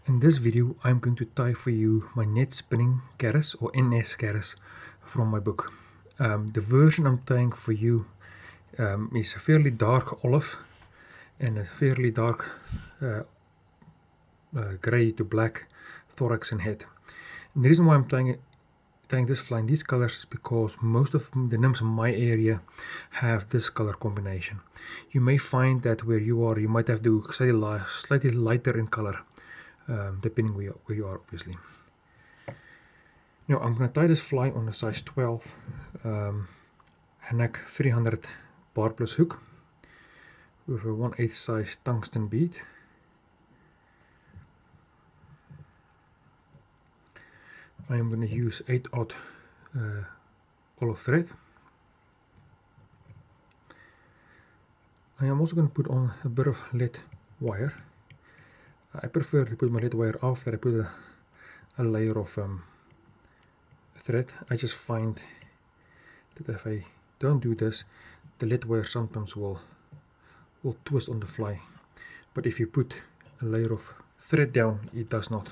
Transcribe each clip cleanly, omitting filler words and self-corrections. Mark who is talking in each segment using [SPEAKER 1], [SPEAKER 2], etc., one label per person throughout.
[SPEAKER 1] In this video, I'm going to tie for you my net spinning caddis or NS Caddis from my book. The version I'm tying for you is a fairly dark olive and a fairly dark gray to black thorax and head. And the reason why I'm tying this fly in these colors is because most of the nymphs in my area have this color combination. You may find that where you are, you might have to slightly lighter in color. Depending where you are, obviously. Now I'm going to tie this fly on a size 12 Hanak 300 bar plus hook with a 1/8 size tungsten bead. I am going to use 8/0 olive thread. I am also going to put on a bit of lead wire. I prefer to put my lead wire after I put a layer of thread. I just find that if I don't do this, the lead wire sometimes will twist on the fly. But if you put a layer of thread down, it does not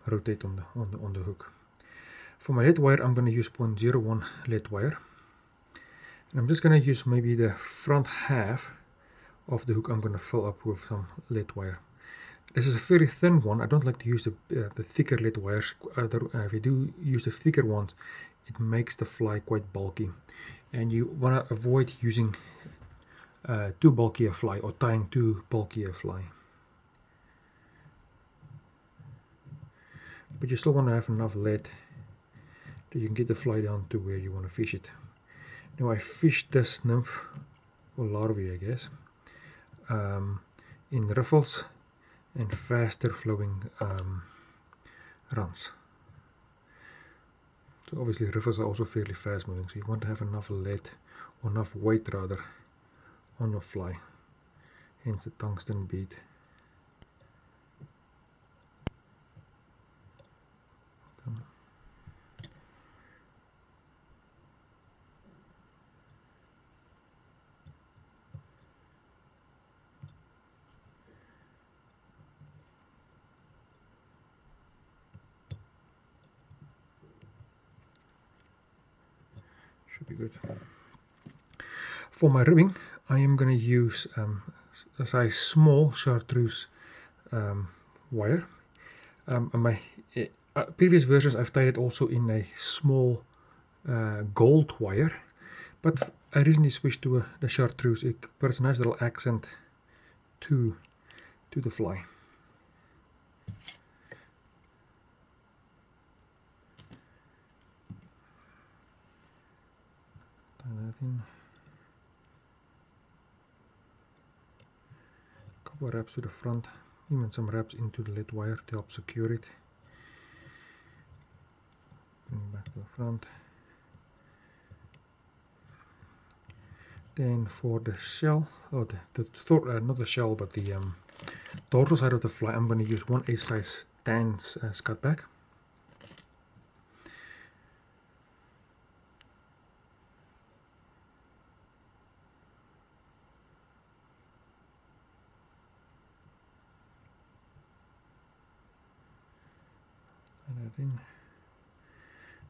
[SPEAKER 1] rotate on the hook. For my lead wire, I'm going to use 0.01 lead wire. And I'm just going to use maybe the front half of the hook. I'm going to fill up with some lead wire. This is a very thin one. I don't like to use the thicker lead wires. If you do use the thicker ones, it makes the fly quite bulky, and you want to avoid using too bulky a fly or tying too bulky a fly. But you still want to have enough lead that you can get the fly down to where you want to fish it. Now I fished this nymph, or larvae I guess, in riffles and faster flowing runs. So obviously riffles are also fairly fast moving, so you want to have enough lead, or enough weight rather, on your fly, hence the tungsten bead. Should be good. For my ribbing, I am going to use a size small chartreuse wire. My previous versions I've tied it also in a small gold wire, but I recently switched to the chartreuse. It puts a nice little accent to the fly. Tie that in. Couple wraps to the front, even some wraps into the lead wire to help secure it. Bring it back to the front. Then for the shell, or not the shell, but the dorsal side of the fly, I'm going to use 1/8 size tan scutback.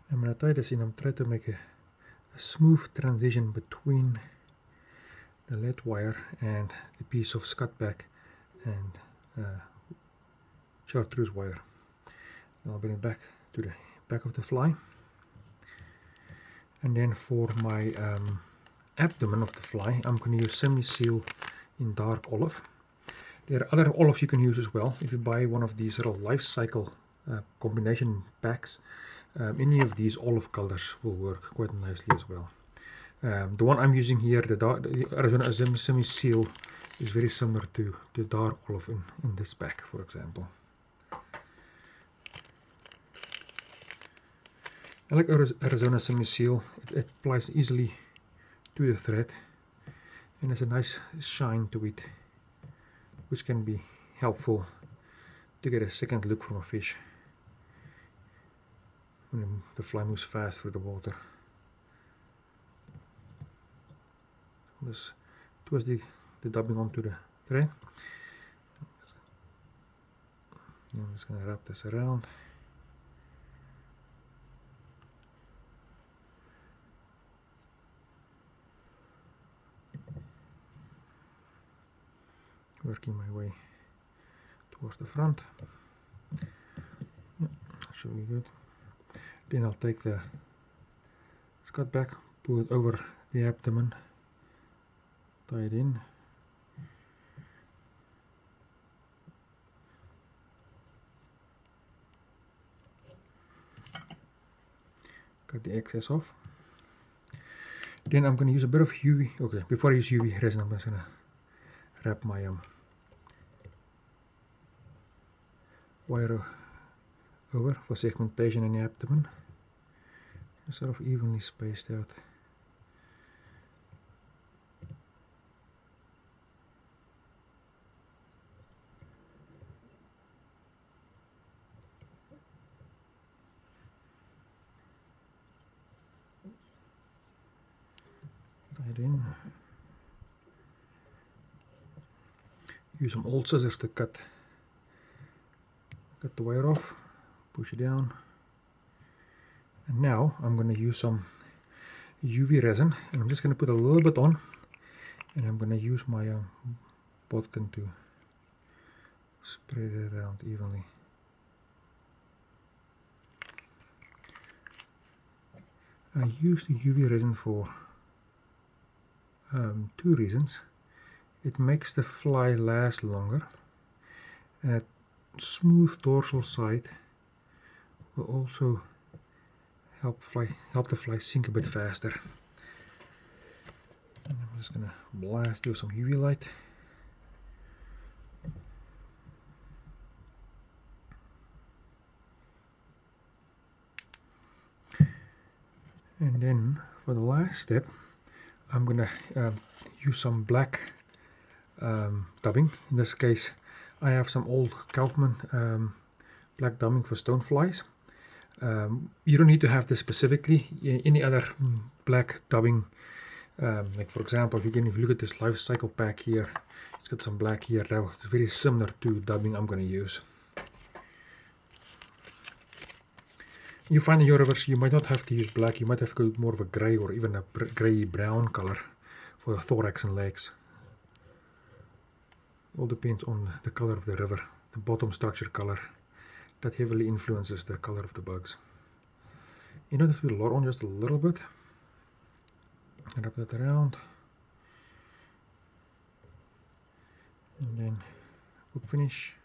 [SPEAKER 1] I'm going to tie this in. I'm trying to make a smooth transition between the lead wire and the piece of scutback and chartreuse wire. I'll bring it back to the back of the fly. And then for my abdomen of the fly, I'm going to use semi-seal in dark olive. There are other olives you can use as well. If you buy one of these little life cycle combination packs, any of these olive colors will work quite nicely as well. The one I'm using here, the Arizona semi-seal, is very similar to the dark olive in this pack, for example. I like Arizona semi-seal. It applies easily to the thread, and there's a nice shine to it, which can be helpful to get a second look from a fish when the fly moves fast through the water. Just twist the dubbing onto the thread. I'm just going to wrap this around. Working my way towards the front. Yeah, that should be good. Then I'll take the scut back, pull it over the abdomen, tie it in. Cut the excess off. Then I'm going to use a bit of UV. Okay, before I use UV resin, I'm just going to wrap my wire over for segmentation in the abdomen. Just sort of evenly spaced out. Tie it in. Use some old scissors to cut the wire off, push it down, and now I'm going to use some UV resin, and I'm just going to put a little bit on, and I'm going to use my bodkin to spread it around evenly. I use the UV resin for two reasons. It makes the fly last longer, and a smooth dorsal side will also help the fly sink a bit faster. And I'm just gonna blast with some UV light. And then for the last step, I'm gonna use some black dubbing. In this case, I have some old Kaufman black dubbing for stoneflies. You don't need to have this specifically. Any other black dubbing, like for example, if you look at this life cycle pack here, it's got some black here. It's very similar to dubbing I'm going to use. You find in your rivers you might not have to use black. You might have to go more of a gray or even a gray brown color for the thorax and legs. All depends on the color of the river, the bottom structure color. That heavily influences the color of the bugs. You know, this will lower on just a little bit. Wrap that around. And then hook finish.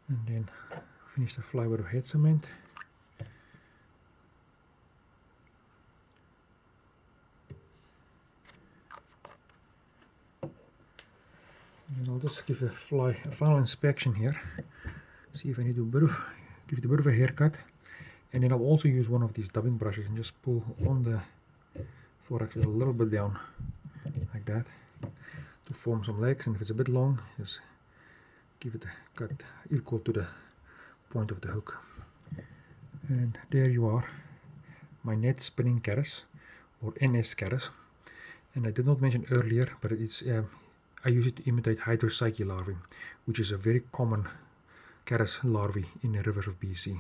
[SPEAKER 1] And then finish the fly with head cement. And I'll just give the fly a final inspection here. See if I need to give it a bit of a haircut. And then I'll also use one of these dubbing brushes and just pull on the thorax a little bit down, like that, to form some legs. And if it's a bit long, just give it a cut equal to the point of the hook. And there you are, my net spinning caddis, or NS Caddis. And I did not mention earlier, but it's I use it to imitate Hydropsyche larvae, which is a very common caddis larvae in the rivers of BC.